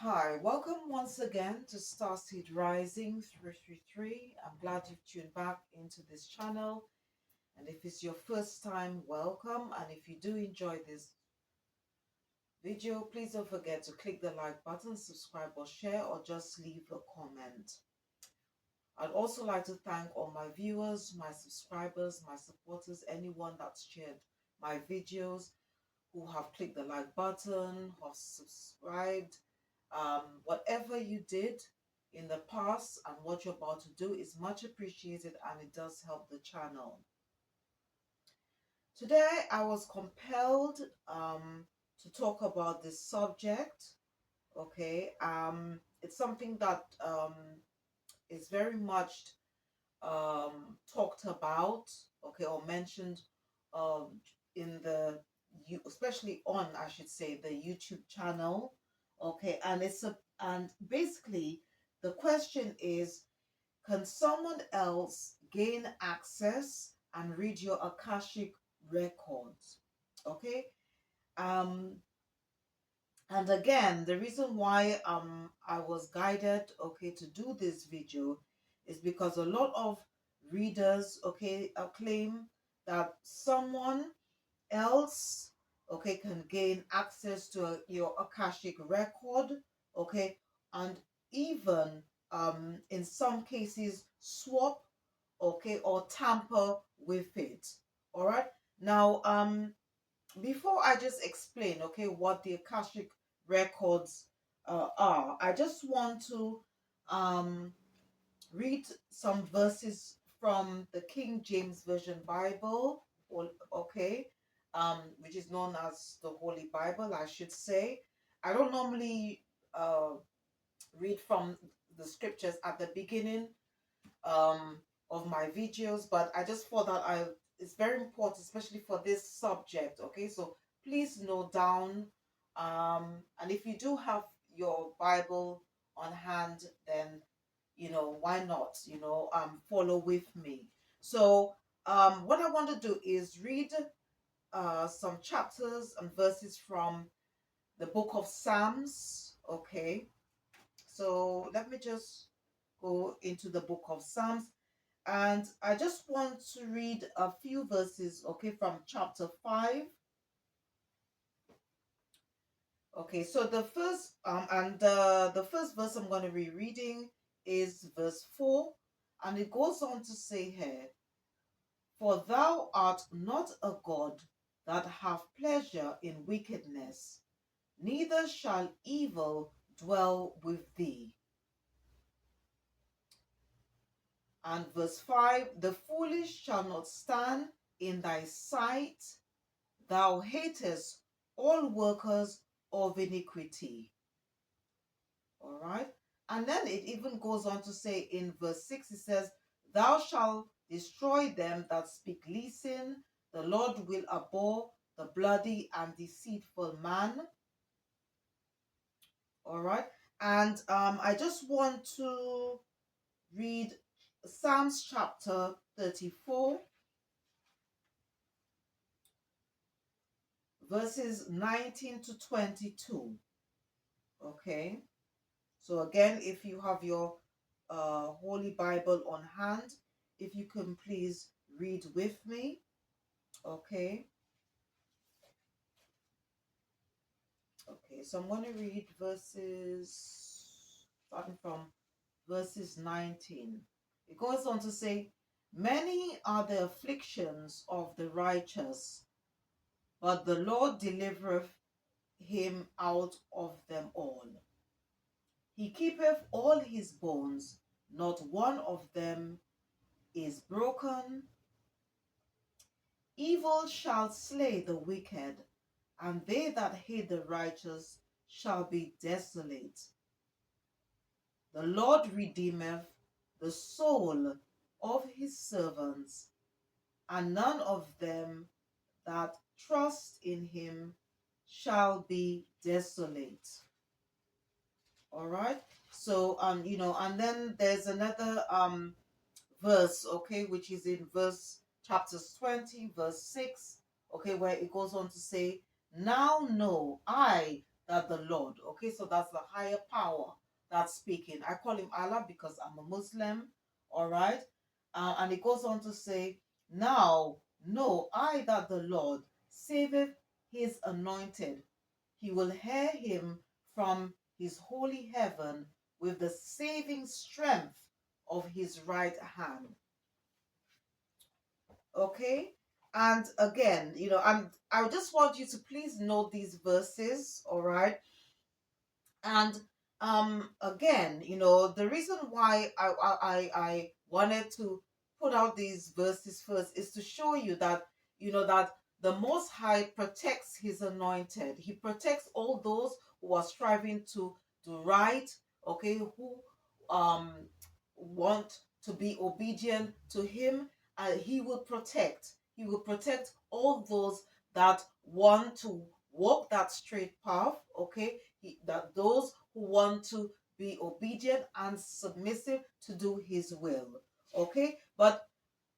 Hi, welcome once again to Starseed Rising 333. I'm glad you've tuned back into this channel. And if it's your first time, welcome. And if you do enjoy this video, please don't forget to click the like button, subscribe or share, or just leave a comment. I'd also like to thank all my viewers, my subscribers, my supporters, anyone that's shared my videos, who have clicked the like button, who have subscribed. Whatever you did in the past and what you're about to do is much appreciated, and it does help the channel. Today I was compelled to talk about this subject. Okay, it's something that is very much talked about, okay, or mentioned um, in the especially on, I should say, the YouTube channel. Okay, and basically the question is, can someone else gain access and read your Akashic records? Okay. Um and again, the reason why I was guided, okay, to do this video is because a lot of readers, okay, claim that someone else, okay, can gain access to your Akashic record, okay, and even in some cases swap, okay, or tamper with it. All right. Now, before I just explain, okay, what the Akashic records are, I just want to um, read some verses from the King James Version Bible, okay, which is known as the Holy Bible, I should say. I don't normally read from the scriptures at the beginning um, of my videos, but I just thought that it's very important, especially for this subject. Okay, so please note down, and if you do have your Bible on hand, then why not follow with me. So what I want to do is read some chapters and verses from the book of Psalms. Okay, so let me just go into the book of Psalms, and I just want to read a few verses, okay, from chapter 5. Okay, so the first the first verse I'm going to be reading is verse 4, and it goes on to say here, "For thou art not a God that have pleasure in wickedness, neither shall evil dwell with thee." And verse 5, "The foolish shall not stand in thy sight, thou hatest all workers of iniquity." All right. And then it even goes on to say in verse 6, it says, "Thou shalt destroy them that speak leasing. The Lord will abhor the bloody and deceitful man." All right. And I just want to read Psalms chapter 34, verses 19 to 22. Okay. So again, if you have your Holy Bible on hand, if you can please read with me. Okay. Okay, so I'm going to read starting from verses 19. It goes on to say, "Many are the afflictions of the righteous, but the Lord delivereth him out of them all. He keepeth all his bones, not one of them is broken. Evil shall slay the wicked, and they that hate the righteous shall be desolate. The Lord redeemeth the soul of his servants, and none of them that trust in him shall be desolate." All right. So and then there's another verse, okay, which is in chapters 20, verse 6, okay, where it goes on to say, "Now know I that the Lord, okay, so that's the higher power that's speaking. I call him Allah because I'm a Muslim, all right? And it goes on to say, now know I that the Lord saveth his anointed. He will hear him from his holy heaven with the saving strength of his right hand. Okay? And again, I just want you to please note these verses, all right? And again, the reason why I wanted to put out these verses first is to show you that that the Most High protects His anointed. He protects all those who are striving to do right. Okay, who um want to be obedient to Him, and He will protect. He will protect all those that want to walk that straight path. Okay, that those who want to be obedient and submissive to do his will. Okay, but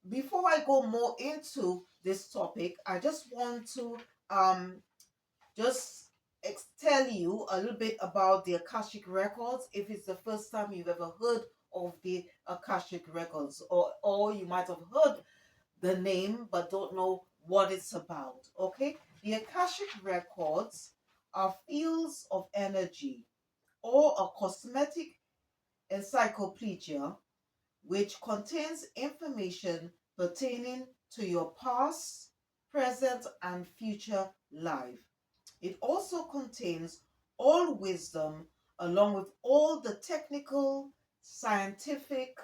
before I go more into this topic, I just want to just tell you a little bit about the Akashic Records if it's the first time you've ever heard of the Akashic Records, or you might have heard the name but don't know what it's about. Okay, the Akashic Records are fields of energy or a cosmetic encyclopedia which contains information pertaining to your past, present, and future life. It also contains all wisdom along with all the technical, scientific,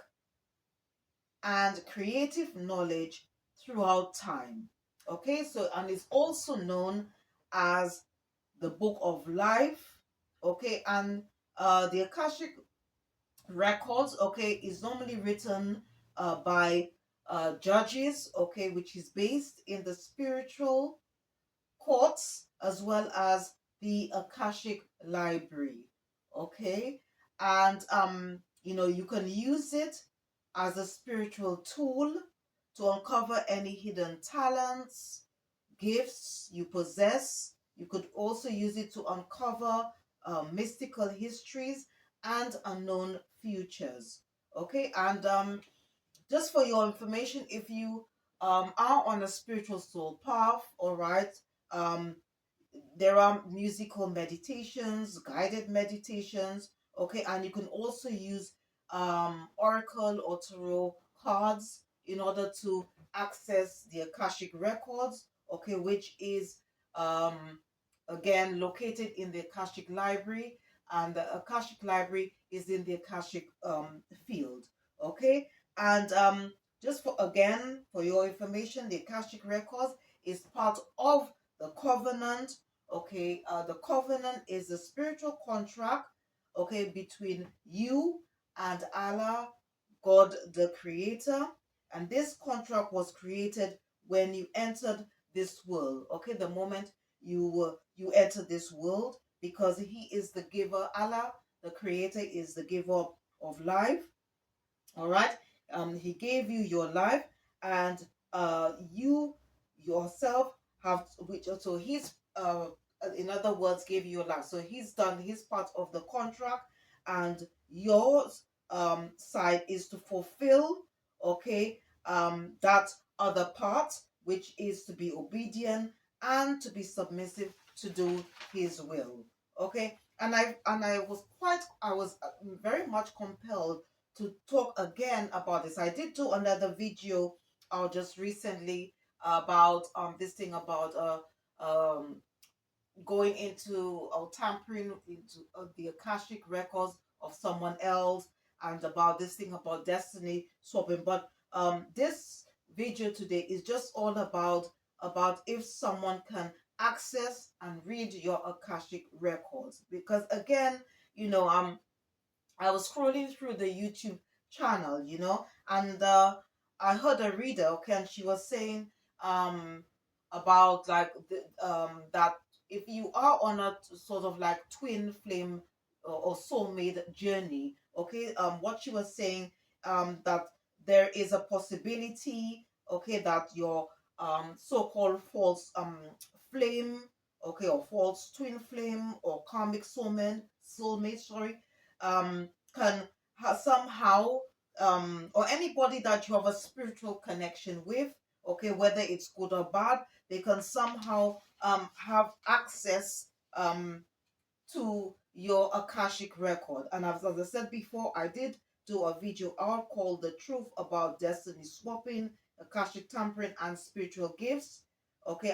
and creative knowledge throughout time. Okay, so and it's also known as the Book of Life. Okay, and the Akashic Records, okay, is normally written by judges, okay, which is based in the spiritual courts as well as the Akashic Library. Okay. And you can use it as a spiritual tool to uncover any hidden talents, gifts you possess. You could also use it to uncover mystical histories and unknown futures. Okay. And just for your information, if you are on a spiritual soul path, all right, um, there are musical meditations, guided meditations, okay, and you can also use oracle or tarot cards in order to access the Akashic Records, okay, which is um, again located in the Akashic Library, and the Akashic Library is in the Akashic field, okay, and just for your information, the Akashic Records is part of the covenant. Okay, the covenant is a spiritual contract, okay, between you and Allah, God the Creator. And this contract was created when you entered this world. Okay, the moment you enter this world, because He is the giver. Allah, the Creator, is the giver of life. All right, He gave you your life, and you yourself have, which also He's in other words, gave you your life. So He's done His part of the contract, and yours side is to fulfill, okay, that other part, which is to be obedient and to be submissive to do His will. Okay, and I was very much compelled to talk again about this. I did do another video just recently about this thing about going into tampering into the Akashic records of someone else, and about this thing about destiny swapping. But this video today is just all about if someone can access and read your Akashic records, because again, I was scrolling through the YouTube channel, and I heard a reader, okay, and she was saying about like that if you are on a sort of like twin flame or soulmate journey, okay, what she was saying, that there is a possibility, okay, that your so-called false flame, okay, or false twin flame or karmic soulmate, sorry, can somehow, or anybody that you have a spiritual connection with, okay, whether it's good or bad, they can somehow have access to your Akashic record. And as I said before, I did do a video out called The Truth About Destiny Swapping, Akashic Tampering, and Spiritual Gifts. Okay,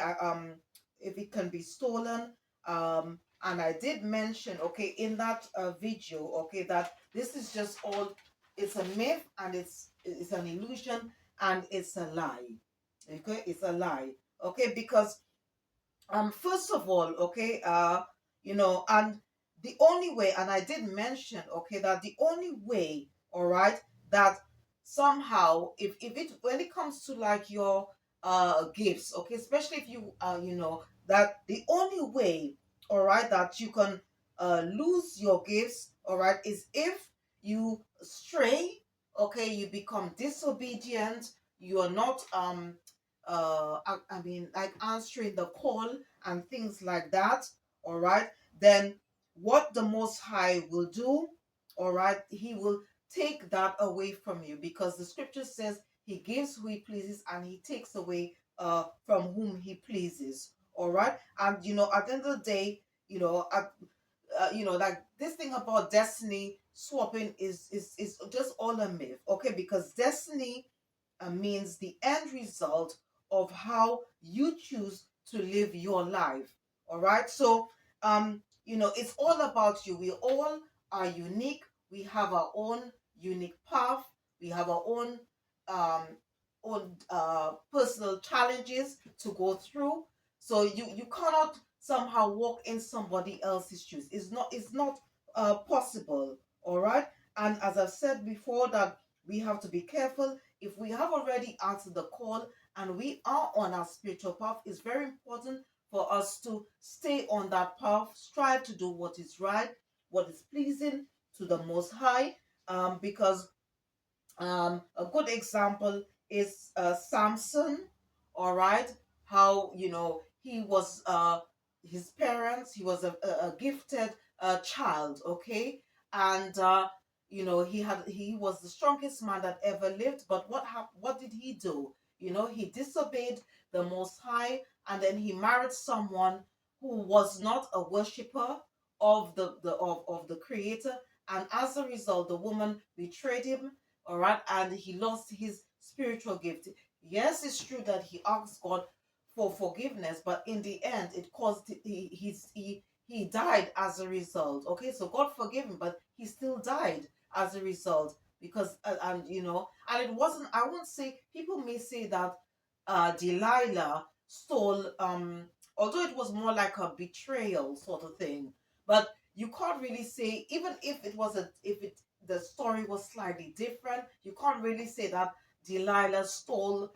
if it can be stolen. And I did mention, okay, in that video, okay, that this is just all, it's a myth and it's an illusion and it's a lie. Okay, it's a lie. Okay, because first of all, okay, and the only way, and I did mention, okay, that the only way, all right, that somehow, if it, when it comes to like your gifts, okay, especially if you that the only way, all right, that you can lose your gifts, all right, is if you stray, okay, you become disobedient, you are not I mean, like answering the call and things like that, all right, then what the Most High will do, all right, He will take that away from you, because the scripture says He gives who He pleases and He takes away from whom He pleases, all right. And at the end of the day, like this thing about destiny swapping is just all a myth, okay, because destiny means the end result of how you choose to live your life. All right. So, it's all about you. We all are unique. We have our own unique path. We have our um, own personal challenges to go through. So you cannot somehow walk in somebody else's shoes. It's not possible. All right. And as I've said before, that we have to be careful. If we have already answered the call and we are on our spiritual path, it's very important for us to stay on that path, strive to do what is right, what is pleasing to the Most High, because a good example is Samson, all right, how he was his parents, he was a gifted child, okay, and he was the strongest man that ever lived, but what did he do? He disobeyed the Most High, and then he married someone who was not a worshiper of the Creator, and as a result the woman betrayed him, all right, and he lost his spiritual gift. Yes, it's true that he asked God for forgiveness, but in the end it caused he died as a result. Okay, so God forgave him, but he still died as a result, because and it wasn't, I won't say, people may say that Delilah stole, although it was more like a betrayal sort of thing, but you can't really say, even if it was a if it the story was slightly different, you can't really say that Delilah stole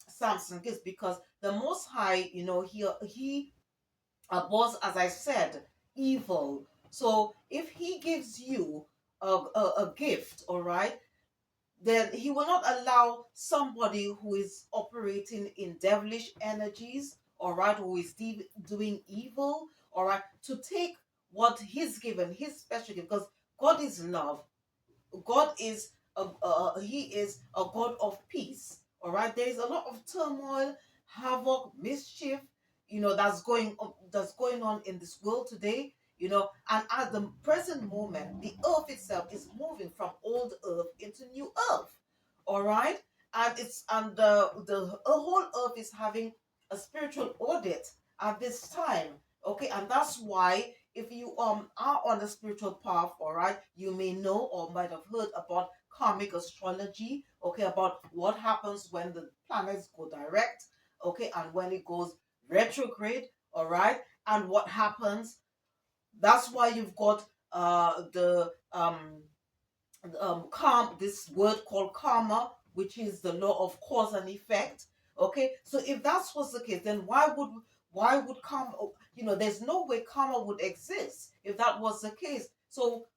Samson's gifts, because the Most High, he was, as I said, evil. So if he gives you a gift, all right, then he will not allow somebody who is operating in devilish energies, all right, who is doing evil, all right, to take what he's given, his special gift, because God is love. God is he is a God of peace. All right, there is a lot of turmoil, havoc, mischief, that's going on in this world today. And at the present moment, the earth itself is moving from old earth into new earth. All right, and the whole earth is having a spiritual audit at this time. Okay, and that's why, if you are on the spiritual path, all right, you may know or might have heard about karmic astrology, okay, about what happens when the planets go direct, okay, and when it goes retrograde, all right, and what happens. That's why you've got the this word called karma, which is the law of cause and effect. Okay, so if that was the case, then why would karma, there's no way karma would exist if that was the case. So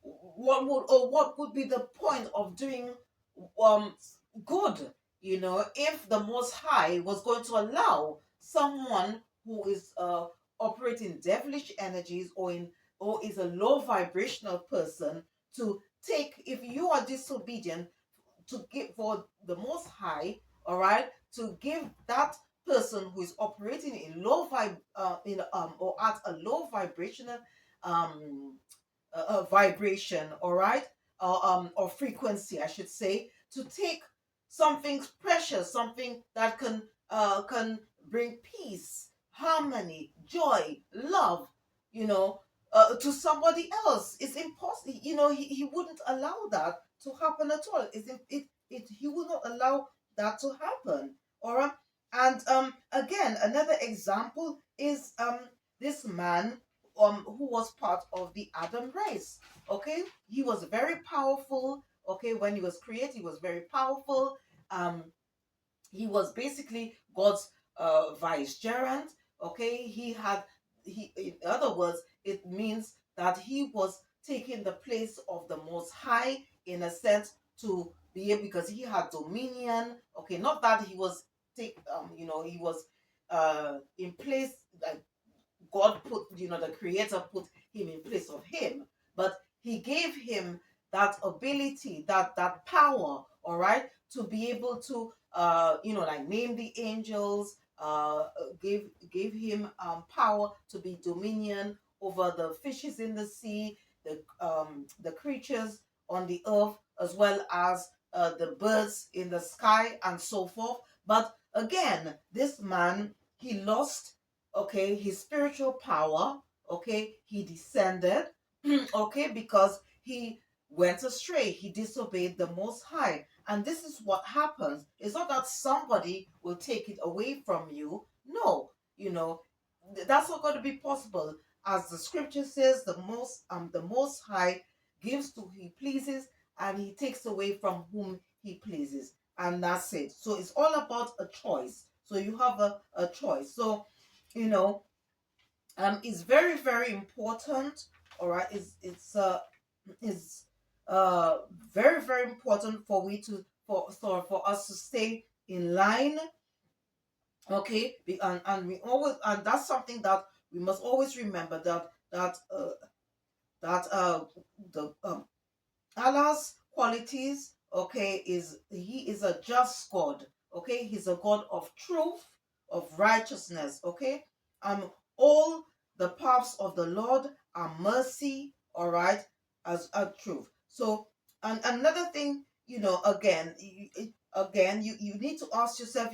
what would be the point of doing um good, if the Most High was going to allow someone who is operating devilish energies, or is a low vibrational person, to take, if you are disobedient, to give for the most high, all right, to give that person who is operating in low vibe in or at a low vibrational um vibration, all right, or frequency, I should say, to take something precious, something that can bring peace, harmony, joy, love, you know, to somebody else. It's impossible. He wouldn't allow that to happen at all. He would not allow that to happen. All right. And again, another example is this man who was part of the Adam race. Okay, he was very powerful. Okay, when he was created, he was very powerful. Um, he was basically God's vicegerent. Okay, in other words, it means that he was taking the place of the Most High, in a sense, to be able, because he had dominion. Okay, not that he was he was in place, like God put, the creator put him in place of him, but he gave him that ability, that power, all right, to be able to, like name the angels, gave him power to be dominion over the fishes in the sea, the creatures on the earth, as well as the birds in the sky, and so forth. But again, this man, he lost, okay, his spiritual power. Okay, he descended, okay, because he went astray, he disobeyed the Most High. And this is what happens. It's not that somebody will take it away from you. No, you know that's not going to be possible. As the scripture says, the most high gives to who he pleases, and he takes away from whom he pleases, and that's it. So it's all about a choice. So you have a choice. So, you know it's very, very important. All right, it's very, very important for we to for us to stay in line. Okay, and that's something that we must always remember, that the Allah's qualities, okay, is he is a just God. Okay, he's a God of truth, of righteousness. Okay, all the paths of the Lord are mercy. All right, as a truth. So, and another thing, you need to ask yourself,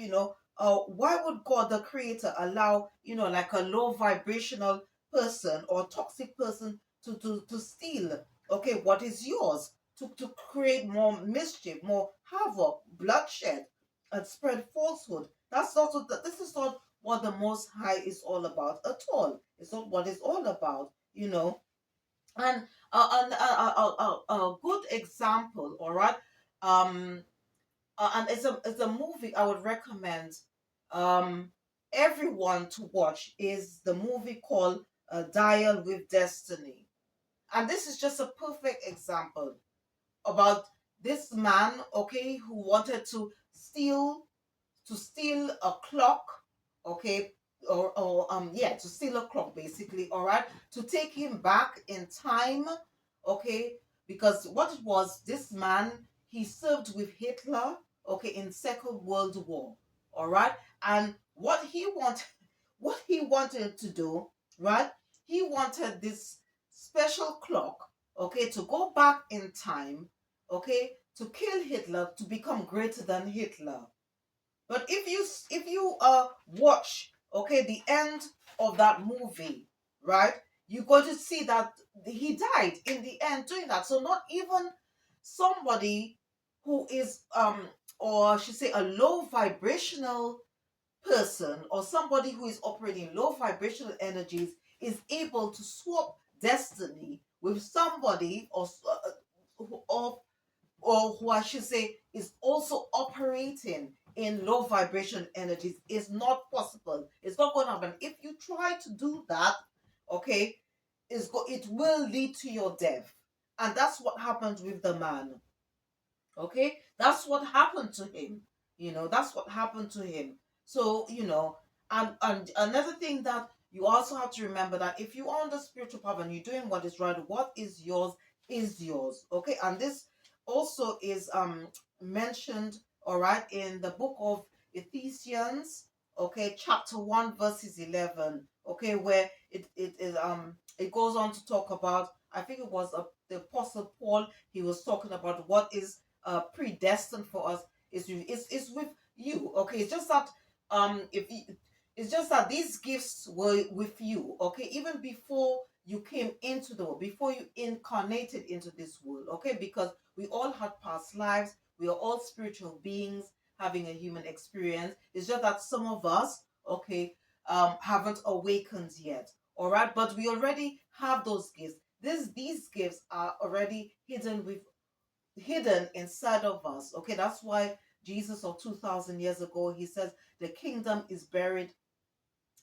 why would God, the Creator, allow, like a low vibrational person or toxic person to steal, okay, what is yours, to create more mischief, more havoc, bloodshed, and spread falsehood. This is not what the Most High is all about at all. It's not what it's all about, And a good example, all right, and it's a movie I would recommend um everyone to watch, is the movie called Dial with Destiny. And this is just a perfect example about this man, okay, who wanted to steal a clock, okay, or yeah, to steal a clock, basically, all right, to take him back in time, okay, because what it was, this man, he served with Hitler, okay, in Second World War, all right, and what he wanted to do, right, he wanted this special clock, okay, to go back in time, okay, to kill Hitler, to become greater than Hitler. But if you watch, okay, the end of that movie, right, you're going to see that he died in the end doing that. So not even somebody who is or I should say a low vibrational person, or somebody who is operating low vibrational energies, is able to swap destiny with somebody, or who I should say is also operating in low vibration energies. Is not possible. It's not going to happen. If you try to do that, okay, it will lead to your death. And that's what happened with the man. Okay, that's what happened to him. That's what happened to him. So, And another thing that you also have to remember, that if you are on the spiritual path and you're doing what is right, what is yours. Okay, and this also is mentioned, all right, in the book of Ephesians, okay, chapter 1, verses 11, okay, where it goes on to talk about, I think it was the apostle Paul. He was talking about what is predestined for us is with you. Okay, it's just that if you, it's just that these gifts were with you, okay, even before you came into the world, before you incarnated into this world, okay, because we all had past lives. We are all spiritual beings having a human experience. It's just that some of us, okay, haven't awakened yet, all right, but we already have those gifts. These gifts are already hidden inside of us. Okay, that's why Jesus, or 2,000 years ago, he says the kingdom is buried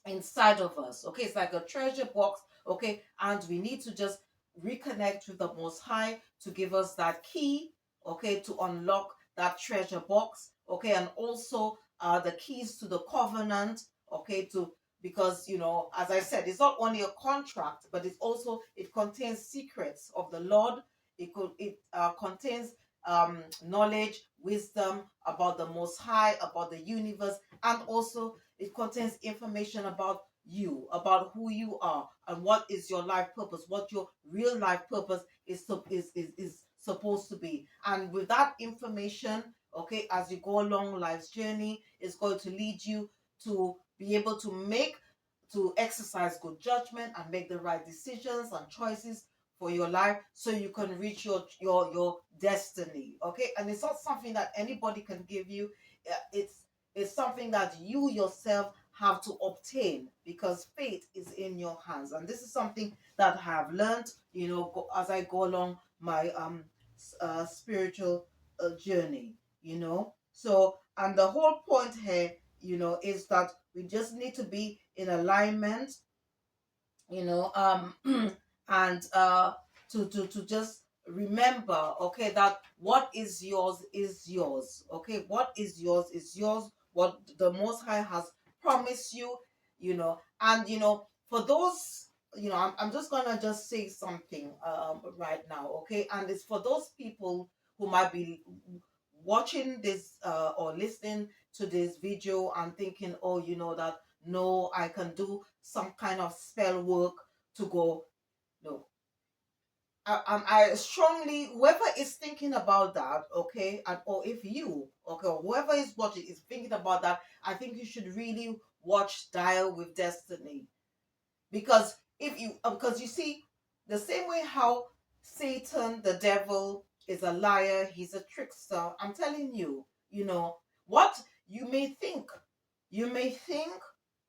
inside of us. Okay, it's like a treasure box. Okay, and we need to just reconnect with the Most High to give us that key. Okay, to unlock that treasure box. Okay, and also the keys to the covenant. Okay, to because as I said, it's not only a contract, but it contains secrets of the Lord. It contains knowledge, wisdom about the Most High, about the universe, and also it contains information about you, about who you are, and what is your life purpose, what your real life purpose is supposed to be. And with that information, okay, as you go along life's journey, it's going to lead you to be able to exercise good judgment and make the right decisions and choices for your life, so you can reach your destiny. Okay, and it's not something that anybody can give you. It's something that you yourself have to obtain, because fate is in your hands. And this is something that I have learned, as I go along my spiritual journey. So, and the whole point here, is that we just need to be in alignment, and to just remember, okay, that what is yours. Okay, what is yours. What the Most High has promised you, and for those, I'm just gonna just say something right now, okay, and it's for those people who might be watching this or listening to this video and thinking, oh, that no, I can do some kind of spell work to go. No, I strongly, whoever is thinking about that, okay, and or if you, okay, or whoever is watching is thinking about that, I think you should really watch Dial with Destiny. Because you see, the same way how Satan, the devil, is a liar, he's a trickster. I'm telling you, what you may think,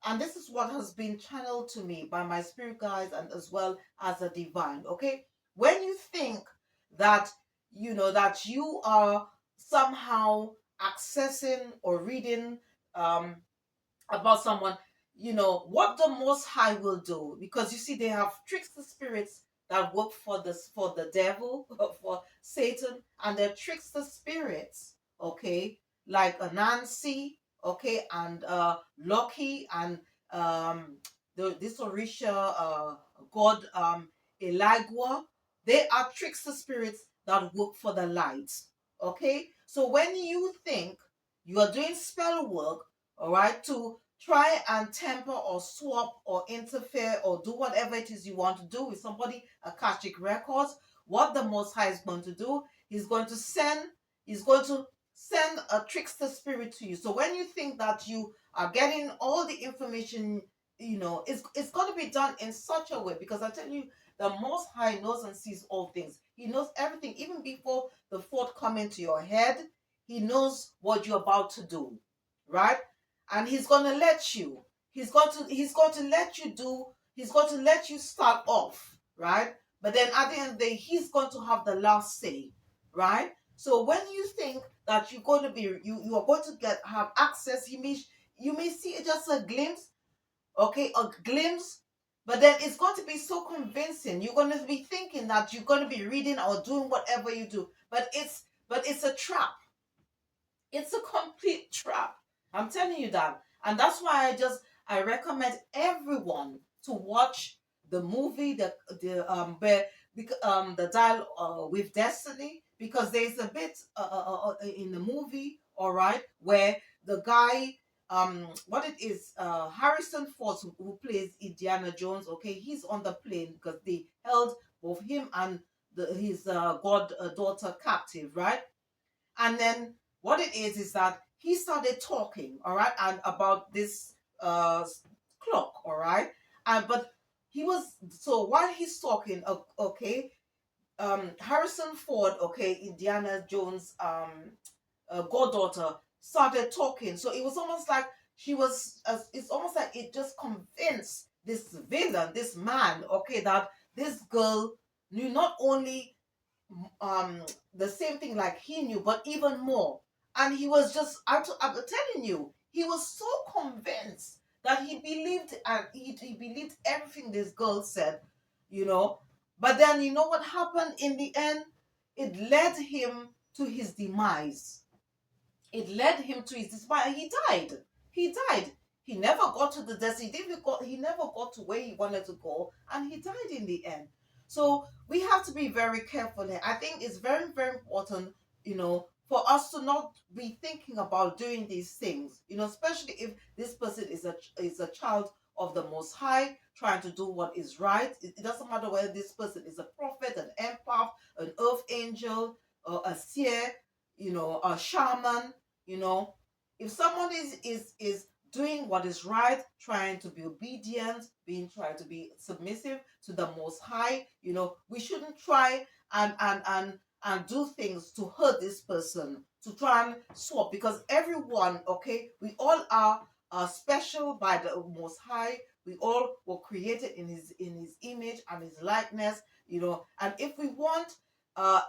and this is what has been channeled to me by my spirit guides and as well as the divine. Okay, when you think that that you are somehow accessing or reading um about someone, what the Most High will do, because you see, they have trickster spirits that work for the devil, for Satan, and they're trickster spirits, okay, like Nancy, okay, and Loki, and this Orisha god, Eligua. They are trickster spirits that work for the light. Okay, so when you think you are doing spell work, all right, to try and tamper or swap or interfere or do whatever it is you want to do with somebody, Akashic Records, what the Most High is going to do, he's going to send a trickster spirit to you. So when you think that you are getting all the information, it's going to be done in such a way, because I tell you, the Most High knows and sees all things. He knows everything, even before the thought come into your head. He knows what you're about to do, right? And he's going to let you. He's going to let you do. He's going to let you start off, right? But then at the end of the day, he's going to have the last say, right? So when you think that you're going to be you are going to have access, you may see just a glimpse, okay, a glimpse, but then it's going to be so convincing. You're going to be thinking that you're going to be reading or doing whatever you do, but it's a trap. It's a complete trap. I'm telling you that. And that's why I recommend everyone to watch the movie, the Dial with Destiny, because there's a bit in the movie, all right, where the guy, what it is, Harrison Ford, who plays Indiana Jones, okay, he's on the plane because they held both him and his god daughter captive, right? And then what it is that he started talking, all right, and about this uh clock, all right, and but he was, so while he's talking, okay, Harrison Ford, okay, Indiana Jones goddaughter, started talking. So it was almost like it's almost like it just convinced this villain, this man, okay, that this girl knew not only um the same thing like he knew, but even more. And he was just, I'm telling you, he was so convinced that he believed, and he believed everything this girl said, you know. But then you know what happened in the end? It led him to his demise. It led him to his despair. He died. He died. He never got to the destination. He never got to where he wanted to go, and he died in the end. So we have to be very careful here. I think it's very, very important, for us to not be thinking about doing these things. Especially if this person is a child of the Most High, trying to do what is right. It doesn't matter whether this person is a prophet, an empath, an earth angel, or a seer, a shaman. you know if someone is doing what is right, trying to be obedient, trying to be submissive to the Most High, we shouldn't try and do things to hurt this person, to try and swap, because everyone, okay, we all are special by the Most High. We all were created in his image and his likeness. And if we want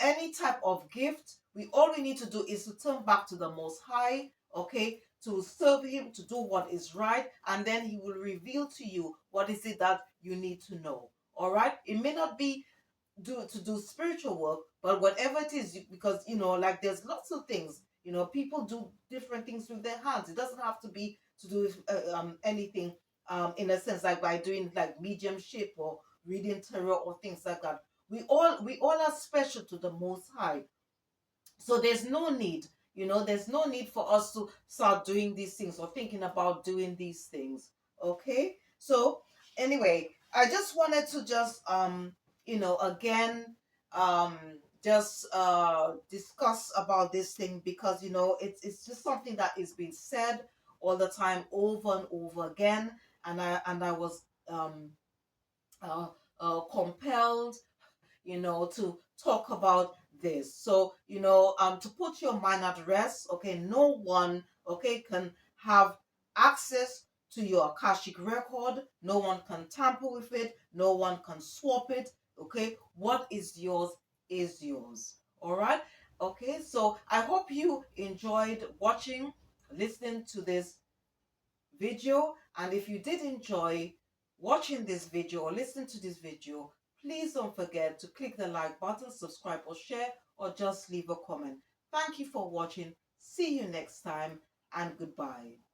any type of gift, all we need to do is to turn back to the Most High, okay, to serve Him, to do what is right, and then He will reveal to you what is it that you need to know. All right, it may not be to do spiritual work, but whatever it is, because like there's lots of things. People do different things with their hands. It doesn't have to be to do with anything, in a sense, like by doing like mediumship or reading tarot or things like that. We all are special to the Most High. So there's no need for us to start doing these things or thinking about doing these things. Okay. So anyway, I just wanted to just again, um just discuss about this thing, because it's just something that is being said all the time, over and over again. And I was uh, compelled, to talk about this. So, to put your mind at rest, okay, no one, okay, can have access to your Akashic record. No one can tamper with it. No one can swap it. Okay, what is yours is yours. All right. Okay, so I hope you enjoyed watching, listening to this video. And if you did enjoy watching this video or listening to this video, please don't forget to click the like button, subscribe or share, or just leave a comment. Thank you for watching. See you next time, and goodbye.